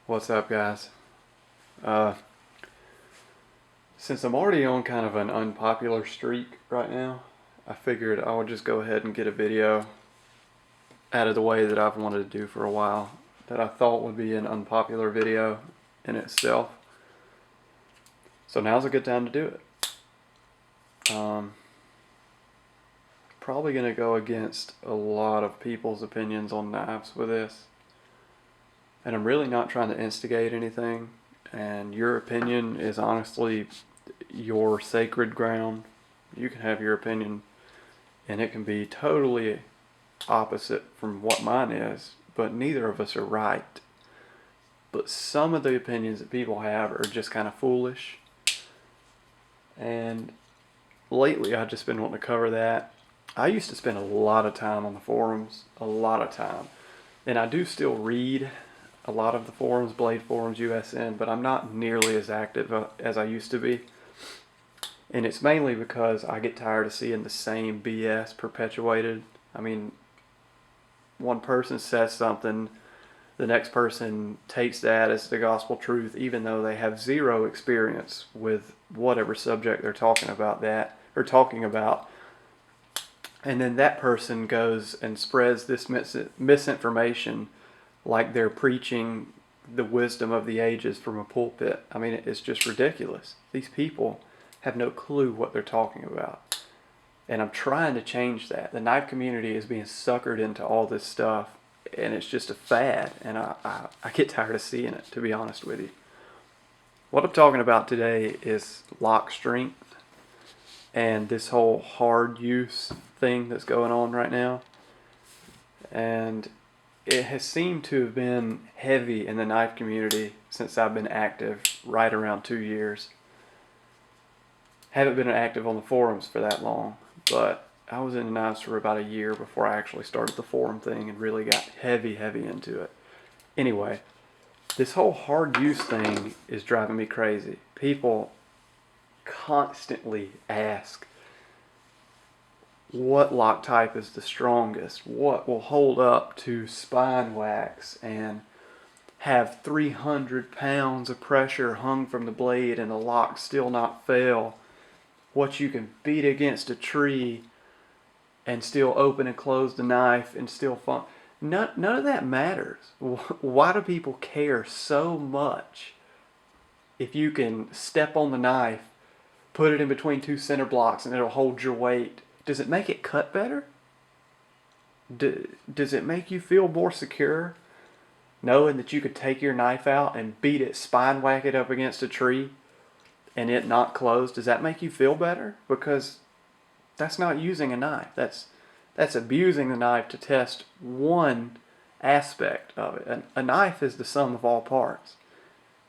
What's up, guys? Uh, since I'm already on kind of an unpopular streak right now, I figured I would just go ahead and get a video out of the way that I've wanted to do for a while that I thought would be an unpopular video in itself. So now's a good time to do it. Probably going to go against a lot of people's opinions on knives with this. And I'm really not trying to instigate anything. And your opinion is honestly your sacred ground. You can have your opinion, and it can be totally opposite from what mine is, but neither of us are right. But some of the opinions that people have are just kind of foolish. And lately I've just been wanting to cover that. I used to spend a lot of time on the forums, a lot of time. And I do still read a lot of the forums, Blade Forums, USN, but I'm not nearly as active as I used to be. And it's mainly because I get tired of seeing the same BS perpetuated. I mean, one person says something, the next person takes that as the gospel truth, even though they have zero experience with whatever subject they're talking about and then that person goes and spreads this misinformation like they're preaching the wisdom of the ages from a pulpit. I mean, it's just ridiculous. These people have no clue what they're talking about. And I'm trying to change that. The knife community is being suckered into all this stuff, and it's just a fad, and I get tired of seeing it, to be honest with you. What I'm talking about today is lock strength and this whole hard use thing that's going on right now. And it has seemed to have been heavy in the knife community since I've been active, right around 2 years. Haven't been active on the forums for that long, but I was in the knives for about a year before I actually started the forum thing and really got heavy into it. Anyway, this whole hard use thing is driving me crazy. People constantly ask, what lock type is the strongest? What will hold up to spine wax and have 300 pounds of pressure hung from the blade and the lock still not fail? What you can beat against a tree and still open and close the knife and still fun. None of that matters. Why do people care so much if you can step on the knife, put it in between two center blocks, and it'll hold your weight? Does it make it cut better? Does it make you feel more secure knowing that you could take your knife out and beat it, spine whack it up against a tree and it not close? Does that make you feel better? Because that's not using a knife. That's abusing the knife to test one aspect of it. A knife is the sum of all parts.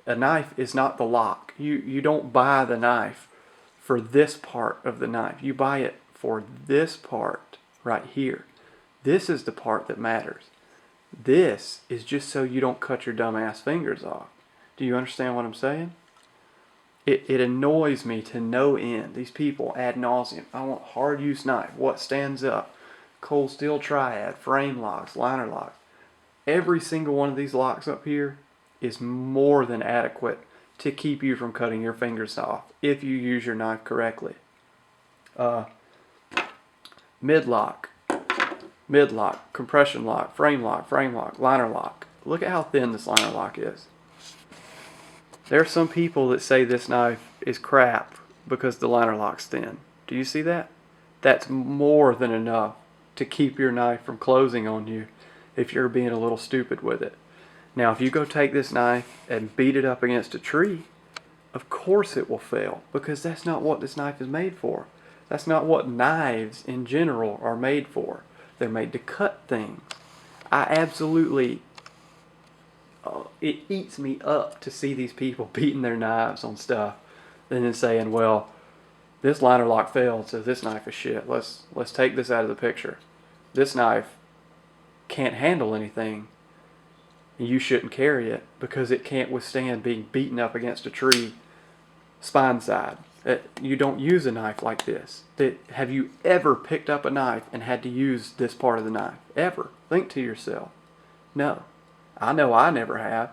A knife is not the lock. You don't buy the knife for this part of the knife. You buy it for this part right here. This is the part that matters. This is just so you don't cut your dumbass fingers off. Do you understand what I'm saying? It annoys me to no end. These people ad nauseum. I want hard use knife. What stands up? Cold steel triad, frame locks, liner locks. Every single one of these locks up here is more than adequate to keep you from cutting your fingers off if you use your knife correctly. Mid-lock, compression lock, frame lock, liner lock. Look at how thin this liner lock is. There are some people that say this knife is crap because the liner lock's thin. Do you see that? That's more than enough to keep your knife from closing on you if you're being a little stupid with it. Now, if you go take this knife and beat it up against a tree, of course it will fail, because that's not what this knife is made for. That's not what knives in general are made for. They're made to cut things. I absolutely, it eats me up to see these people beating their knives on stuff and then saying, well, this liner lock failed, so this knife is shit. Let's take this out of the picture. This knife can't handle anything. You shouldn't carry it because it can't withstand being beaten up against a tree spine side. You don't use a knife like this. Have you ever picked up a knife and had to use this part of the knife? Ever? Think to yourself. No. I know I never have.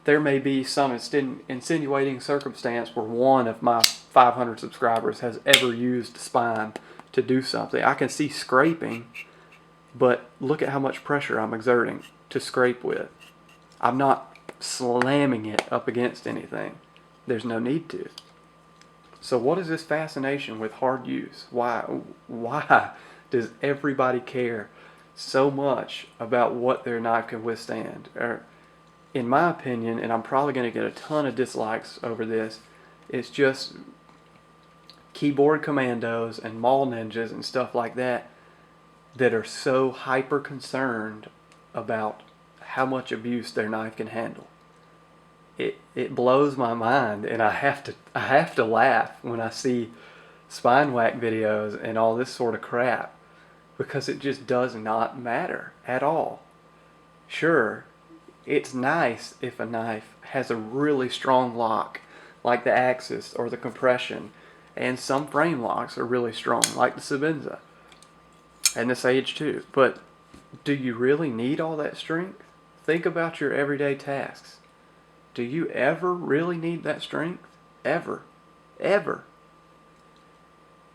there may be some insinuating circumstance where one of my 500 subscribers has ever used spine to do something. I can see scraping, but look at how much pressure I'm exerting to scrape with. I'm not slamming it up against anything. There's no need to. So what is this fascination with hard use? Why does everybody care so much about what their knife can withstand? Or, in my opinion, and I'm probably going to get a ton of dislikes over this, it's just keyboard commandos and mall ninjas and stuff like that that are so hyper concerned about how much abuse their knife can handle. It blows my mind, and I have to laugh when I see spine whack videos and all this sort of crap, because it just does not matter at all. Sure, it's nice if a knife has a really strong lock, like the Axis or the compression, and some frame locks are really strong, like the Sebenza and the Sage 2. But do you really need all that strength? Think about your everyday tasks. Do you ever really need that strength? Ever. Ever.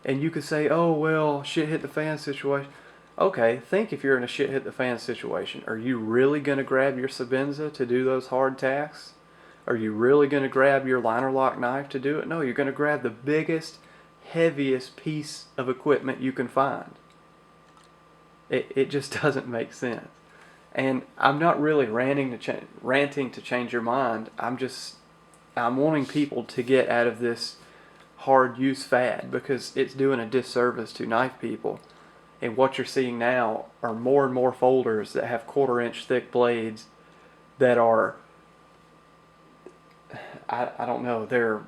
And you could say, oh, well, shit hit the fan situation. Okay, think if you're in a shit hit the fan situation. Are you really going to grab your Sebenza to do those hard tasks? Are you really going to grab your liner lock knife to do it? No, you're going to grab the biggest, heaviest piece of equipment you can find. It just doesn't make sense. And I'm not really ranting to change your mind. I'm wanting people to get out of this hard use fad, because it's doing a disservice to knife people. And what you're seeing now are more and more folders that have 1/4 inch thick blades that are, I don't know, they're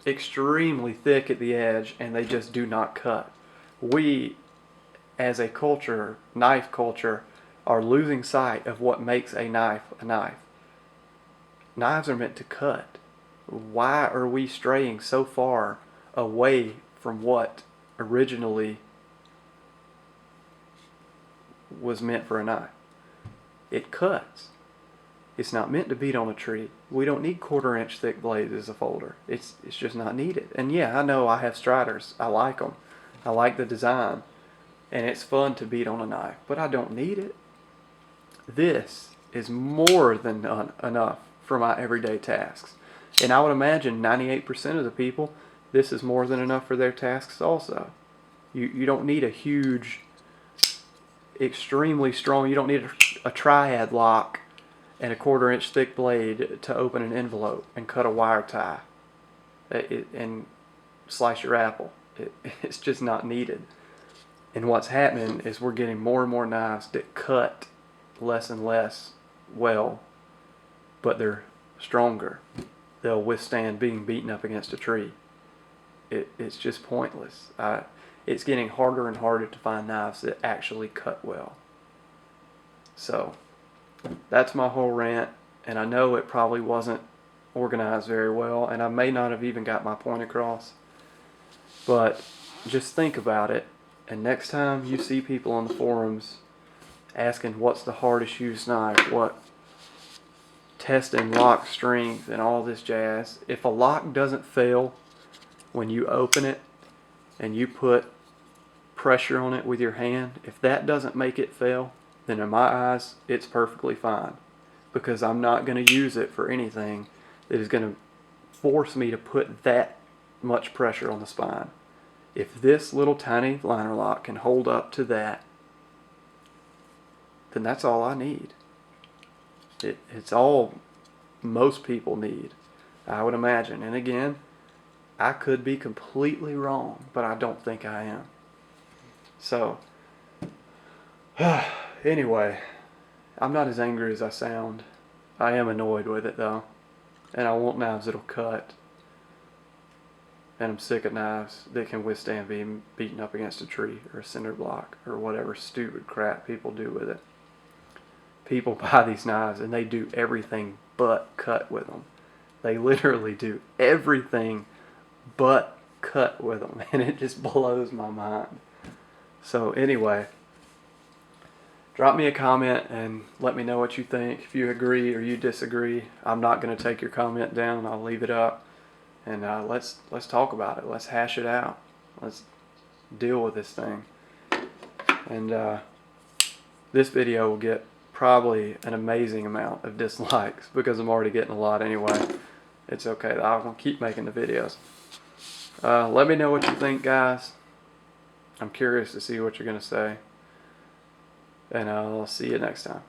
extremely thick at the edge, and they just do not cut. We, as a culture, knife culture, are losing sight of what makes a knife a knife. Knives are meant to cut. Why are we straying so far away from what originally was meant for a knife? It cuts. It's not meant to beat on a tree. We don't need 1/4 inch thick blades as a folder. It's just not needed. And yeah, I know I have Striders. I like them. I like the design. And it's fun to beat on a knife, but I don't need it. This is more than enough for my everyday tasks. And I would imagine 98% of the people, this is more than enough for their tasks also. You don't need a huge, extremely strong, you don't need a triad lock and a 1/4 inch thick blade to open an envelope and cut a wire tie and slice your apple. It's just not needed. And what's happening is we're getting more and more knives that cut less and less well, but they're stronger. They'll withstand being beaten up against a tree. It's just pointless. It's getting harder and harder to find knives that actually cut well. So that's my whole rant, and I know it probably wasn't organized very well, and I may not have even got my point across, but just think about it. And next time you see people on the forums asking what's the hardest used knife, what testing lock strength and all this jazz, if a lock doesn't fail when you open it and you put pressure on it with your hand, if that doesn't make it fail, then in my eyes it's perfectly fine, because I'm not going to use it for anything that is going to force me to put that much pressure on the spine. If this little tiny liner lock can hold up to that, then that's all I need. It's all most people need, I would imagine. And again, I could be completely wrong, but I don't think I am. So, anyway, I'm not as angry as I sound. I am annoyed with it though. And I want knives that'll cut. And I'm sick of knives that can withstand being beaten up against a tree or a cinder block or whatever stupid crap people do with it. People buy these knives and they do everything but cut with them. They literally do everything but cut with them, and it just blows my mind. So anyway, drop me a comment and let me know what you think. If you agree or you disagree, I'm not going to take your comment down. I'll leave it up, and let's talk about it. Let's hash it out. Let's deal with this thing. And this video will get probably an amazing amount of dislikes because I'm already getting a lot anyway. It's okay. I'm going to keep making the videos. Let me know what you think, guys. I'm curious to see what you're going to say. And I'll see you next time.